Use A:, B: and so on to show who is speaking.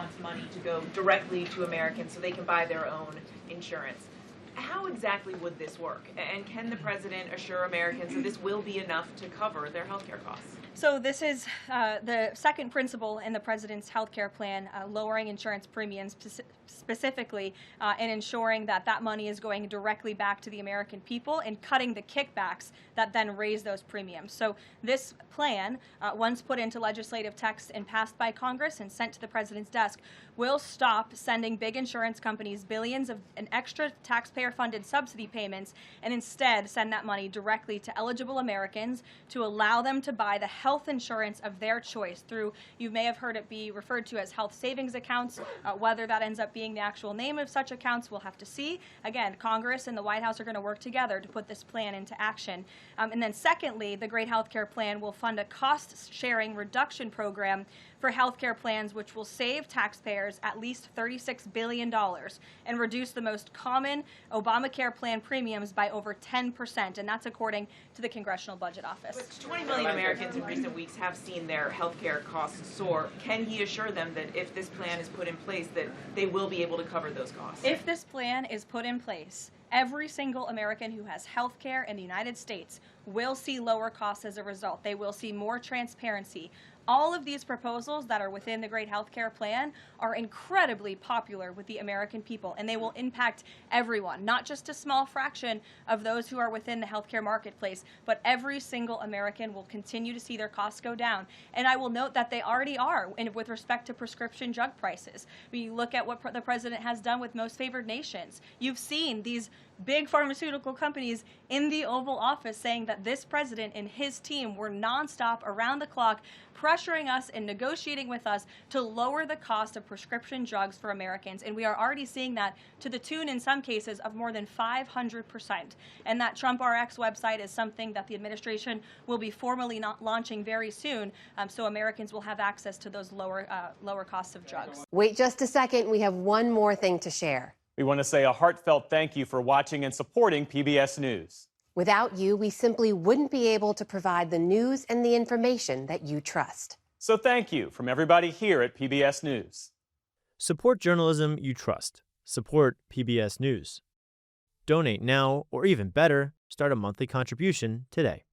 A: wants money to go directly to Americans so they can buy their own insurance. How exactly would this work? And can the president assure Americans that this will be enough to cover their health care costs?
B: So this is the second principle in the president's health care plan, lowering insurance premiums specifically and ensuring that that money is going directly back to the American people and cutting the kickbacks that then raise those premiums. So this plan, once put into legislative text and passed by Congress and sent to the president's desk, will stop sending big insurance companies billions of an extra taxpayer-funded subsidy payments and instead send that money directly to eligible Americans to allow them to buy the health insurance of their choice through, you may have heard it be referred to as health savings accounts. Whether that ends up being the actual name of such accounts, we'll have to see. Again, Congress and the White House are going to work together to put this plan into action. And then secondly, the Great Healthcare Plan will fund a cost-sharing reduction program for healthcare plans, which will save taxpayers at least $36 billion and reduce the most common Obamacare plan premiums by over 10%, and that's according to the Congressional Budget Office.
A: But 20 million Americans in recent weeks have seen their health care costs soar. Can he assure them that if this plan is put in place, that they will be able to cover those costs?
B: If this plan is put in place, every single American who has health care in the United States will see lower costs as a result. They will see more transparency. All of these proposals that are within the Great Healthcare Plan are incredibly popular with the American people, and they will impact everyone, not just a small fraction of those who are within the healthcare marketplace, but every single American will continue to see their costs go down. And I will note that they already are with respect to prescription drug prices. When you look at what the president has done with most favored nations, you've seen these big pharmaceutical companies in the Oval Office saying that this president and his team were nonstop, around the clock, pressuring us and negotiating with us to lower the cost of prescription drugs for Americans. And we are already seeing that to the tune, in some cases, of more than 500%. And that Trump RX website is something that the administration will be formally launching very soon, so Americans will have access to those lower costs of drugs.
C: Wait just a second. We have one more thing to share.
D: We want to say a heartfelt thank you for watching and supporting PBS News.
C: Without you, we simply wouldn't be able to provide the news and the information that you trust.
D: So thank you from everybody here at PBS News.
E: Support journalism you trust. Support PBS News. Donate now, or even better, start a monthly contribution today.